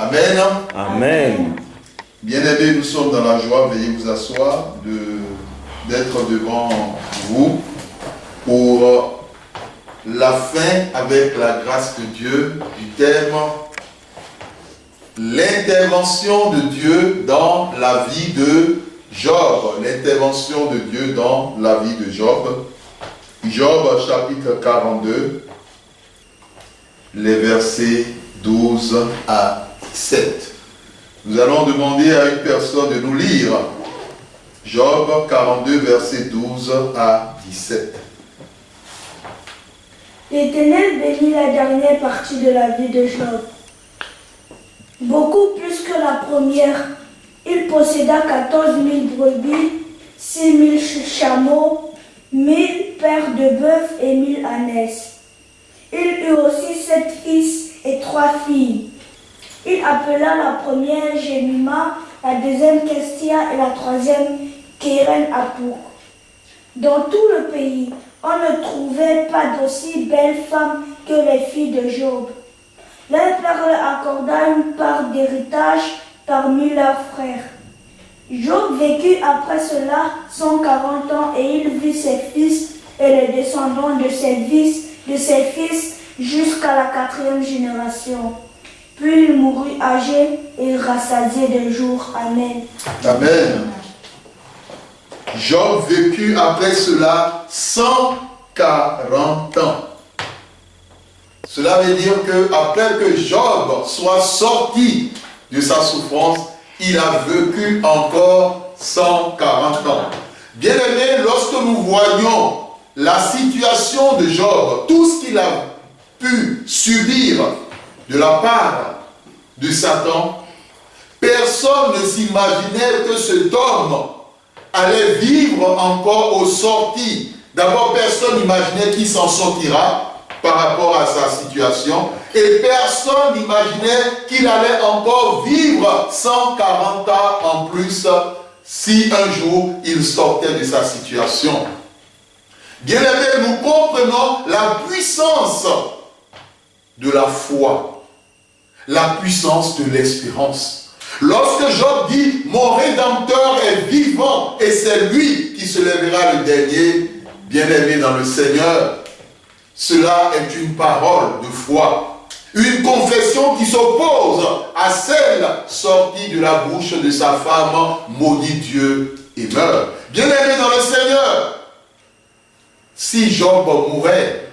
Amen. Amen. Bien-aimés, nous sommes dans la joie. Veuillez vous asseoir d'être devant vous pour la fin, avec la grâce de Dieu, du thème l'intervention de Dieu dans la vie de Job. L'intervention de Dieu dans la vie de Job. Job chapitre 42, les versets 12 à 17. Nous allons demander à une personne de nous lire Job 42, versets 12 à 17. L'Éternel bénit la dernière partie de la vie de Job. Beaucoup plus que la première. Il posséda 14 000 brebis, 6 000 chameaux, 1000 paires de bœufs et 1000 ânesses. Il eut aussi 7 fils et 3 filles. Il appela la première Jemima, la deuxième Kestia et la troisième Keren Apuk. Dans tout le pays, on ne trouvait pas d'aussi belles femmes que les filles de Job. Leur père leur accorda une part d'héritage parmi leurs frères. Job vécut après cela 140 ans et il vit ses fils et les descendants de ses fils jusqu'à la 4e génération. Puis il mourut âgé et rassasié de jours. Amen. Amen. Job vécut après cela 140 ans. Cela veut dire que après que Job soit sorti de sa souffrance, il a vécu encore 140 ans. Bien aimé, lorsque nous voyons la situation de Job, tout ce qu'il a pu subir de la part de Satan, personne ne s'imaginait que cet homme allait vivre encore au sorti. D'abord, personne n'imaginait qu'il s'en sortira par rapport à sa situation, et personne n'imaginait qu'il allait encore vivre 140 ans en plus si un jour il sortait de sa situation. Bien aimé, nous comprenons la puissance de la foi, la puissance de l'espérance. Lorsque Job dit « Mon Rédempteur est vivant et c'est lui qui se lèvera le dernier », bien-aimé dans le Seigneur, cela est une parole de foi, une confession qui s'oppose à celle sortie de la bouche de sa femme « Maudit Dieu et meurt ». Bien-aimé dans le Seigneur, si Job mourait,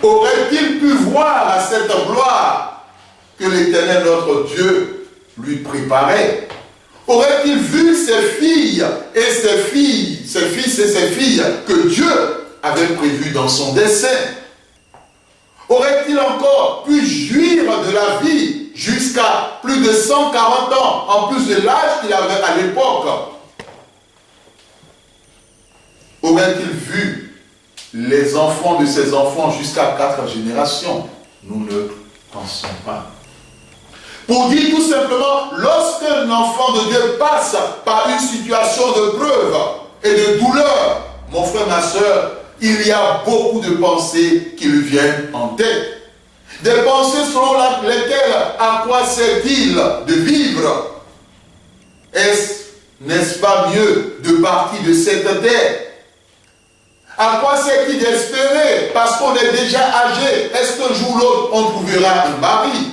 aurait-il pu voir à cette gloire que l'Éternel notre Dieu lui préparait? Aurait-il vu ses filles et ses fils et ses filles que Dieu avait prévu dans son dessein? Aurait-il encore pu jouir de la vie jusqu'à plus de 140 ans, en plus de l'âge qu'il avait à l'époque? Aurait-il vu les enfants de ses enfants jusqu'à 4 générations? Nous ne pensons pas. Pour dire tout simplement, lorsqu'un enfant de Dieu passe par une situation de preuve et de douleur, mon frère, ma soeur, il y a beaucoup de pensées qui lui viennent en tête. Des pensées selon lesquelles, à quoi sert-il de vivre? N'est-ce pas mieux de partir de cette terre? À quoi sert-il d'espérer? Parce qu'on est déjà âgé. Est-ce qu'un jour ou l'autre, on trouvera un mari?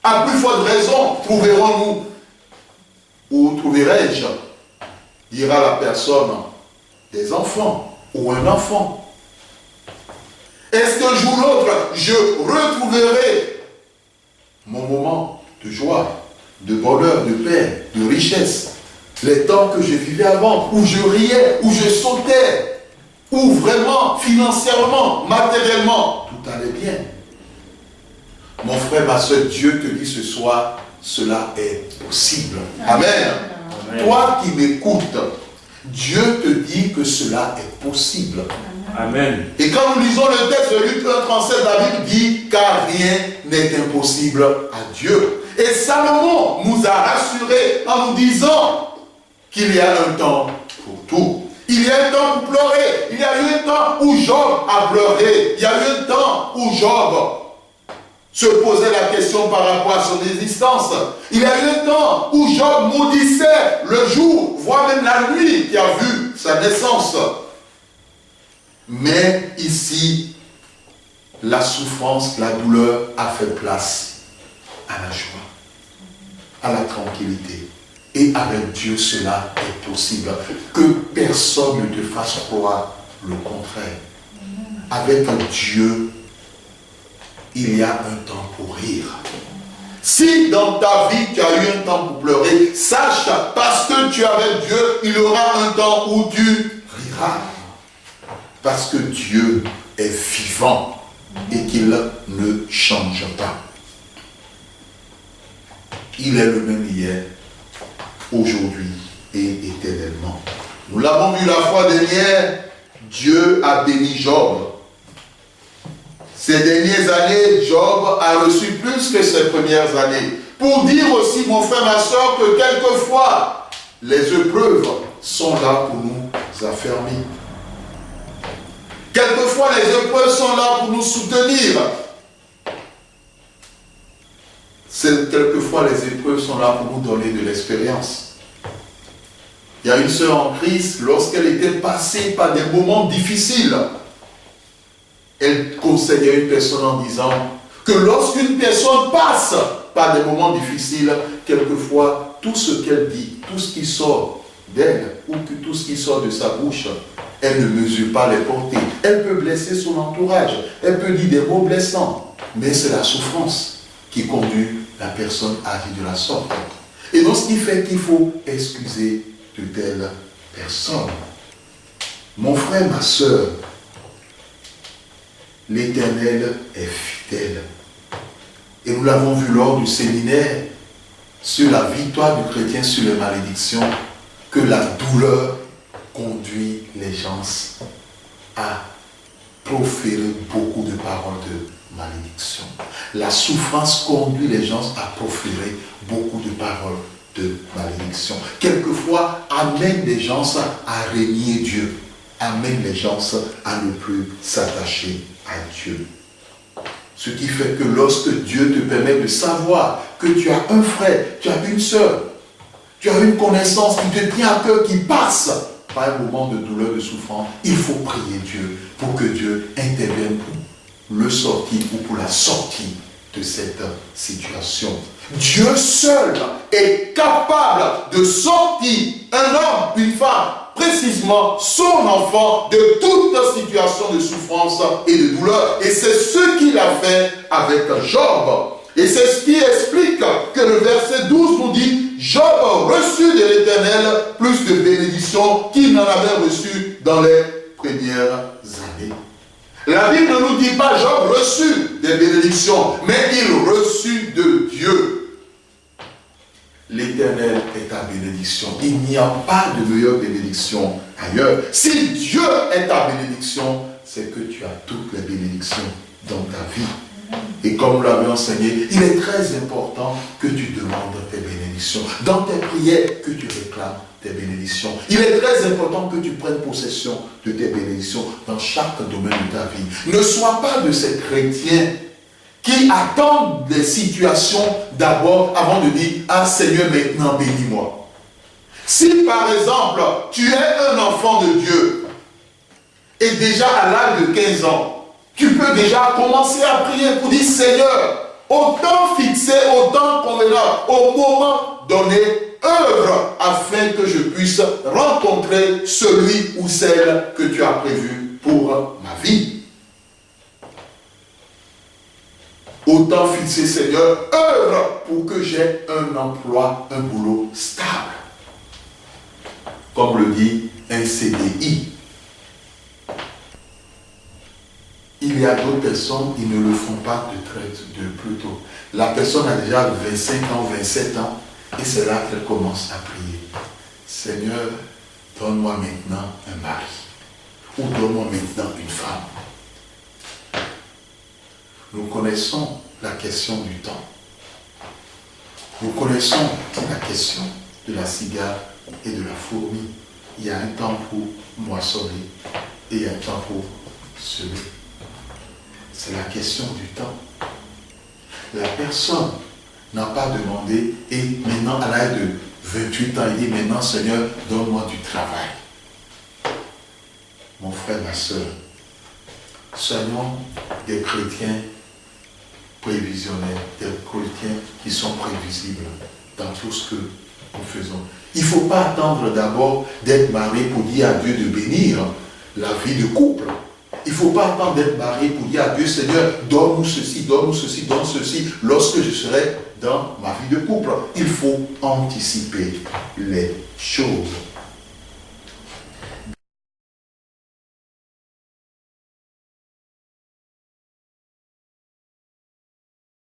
À plus forte raison, trouverons-nous, ou trouverai-je, dira la personne, des enfants ou un enfant. Est-ce qu'un jour ou l'autre, je retrouverai mon moment de joie, de bonheur, de paix, de richesse, les temps que je vivais avant, où je riais, où je sautais, où vraiment, financièrement, matériellement, tout allait bien? Mon frère, ma soeur, Dieu te dit ce soir, cela est possible. Amen. Amen. Toi qui m'écoutes, Dieu te dit que cela est possible. Amen. Et quand nous lisons le texte de Luc 1,37, la Bible dit « Car rien n'est impossible à Dieu ». Et Salomon nous a rassurés en nous disant qu'il y a un temps pour tout. Il y a un temps pour pleurer. Il y a eu un temps où Job a pleuré. Il y a eu un temps où Job se posait la question par rapport à son existence. Il y a eu un temps où Job maudissait le jour, voire même la nuit qui a vu sa naissance. Mais ici, la souffrance, la douleur a fait place à la joie, à la tranquillité. Et avec Dieu, cela est possible. Que personne ne te fasse croire le contraire. Avec Dieu, il y a un temps pour rire. Si dans ta vie, tu as eu un temps pour pleurer, sache, parce que tu es avec Dieu, il y aura un temps où tu riras. Parce que Dieu est vivant et qu'il ne change pas. Il est le même hier, aujourd'hui et éternellement. Nous l'avons vu la fois dernière, Dieu a béni Job. Ces dernières années, Job a reçu plus que ses premières années. Pour dire aussi, mon frère, ma soeur, que quelquefois, les épreuves sont là pour nous affermir. Quelquefois, les épreuves sont là pour nous soutenir. Quelquefois, les épreuves sont là pour nous donner de l'expérience. Il y a une sœur en Christ, lorsqu'elle était passée par des moments difficiles, elle conseillait une personne en disant que lorsqu'une personne passe par des moments difficiles, quelquefois, tout ce qu'elle dit, tout ce qui sort d'elle, ou que tout ce qui sort de sa bouche, elle ne mesure pas les portées. Elle peut blesser son entourage, elle peut dire des mots blessants, mais c'est la souffrance qui conduit la personne à agir de la sorte. Et donc, ce qui fait qu'il faut excuser de telles personnes. Mon frère, ma soeur, l'Éternel est fidèle. Et nous l'avons vu lors du séminaire sur la victoire du chrétien sur les malédictions, que la douleur conduit les gens à proférer beaucoup de paroles de malédiction. La souffrance conduit les gens à proférer beaucoup de paroles de malédiction. Quelquefois, amène les gens à régner Dieu, amène les gens à ne plus s'attacher à Dieu. Ce qui fait que lorsque Dieu te permet de savoir que tu as un frère, tu as une sœur, tu as une connaissance qui te tient à cœur, qui passe par un moment de douleur, de souffrance, il faut prier Dieu pour que Dieu intervienne pour le sortir ou pour la sortie de cette situation. Dieu seul est capable de sortir un homme, une femme, précisément son enfant, de toute situation de souffrance et de douleur. Et c'est ce qu'il a fait avec Job. Et c'est ce qui explique que le verset 12 nous dit Job reçut de l'Éternel plus de bénédictions qu'il n'en avait reçu dans les premières années. La Bible ne nous dit pas Job reçut des bénédictions, mais il reçut de Dieu. L'Éternel est ta bénédiction. Il n'y a pas de meilleure bénédiction ailleurs. Si Dieu est ta bénédiction, c'est que tu as toutes les bénédictions dans ta vie. Et comme nous l'avons enseigné, il est très important que tu demandes tes bénédictions. Dans tes prières, que tu réclames tes bénédictions. Il est très important que tu prennes possession de tes bénédictions dans chaque domaine de ta vie. Ne sois pas de ces chrétiens qui attendent des situations d'abord avant de dire « Ah Seigneur, maintenant bénis-moi ». Si par exemple, tu es un enfant de Dieu et déjà à l'âge de 15 ans, tu peux déjà commencer à prier pour dire « Seigneur, au temps fixé, au temps convenable, au moment donné, œuvre afin que je puisse rencontrer celui ou celle que tu as prévu pour ma vie. » Au temps fixé, Seigneur, œuvre pour que j'ai un emploi, un boulot stable. Comme le dit un CDI. Il y a d'autres personnes qui ne le font pas de plus tôt. La personne a déjà 25 ans, 27 ans, et c'est là qu'elle commence à prier. Seigneur, donne-moi maintenant un mari. Ou donne-moi maintenant une femme. Nous connaissons la question du temps. Nous connaissons la question de la cigare et de la fourmi. Il y a un temps pour moissonner et il y a un temps pour semer. C'est la question du temps. la personne n'a pas demandé et maintenant à l'âge de 28 ans, il dit maintenant Seigneur, donne-moi du travail. Mon frère, ma soeur, soyons des chrétiens prévisionnels, des chrétiens qui sont prévisibles dans tout ce que nous faisons. Il ne faut pas attendre d'abord d'être marié pour dire à Dieu de bénir la vie de couple. Il ne faut pas attendre d'être marié pour dire à Dieu, Seigneur, donne-nous ceci, donne-nous ceci, donne ceci, lorsque je serai dans ma vie de couple. Il faut anticiper les choses.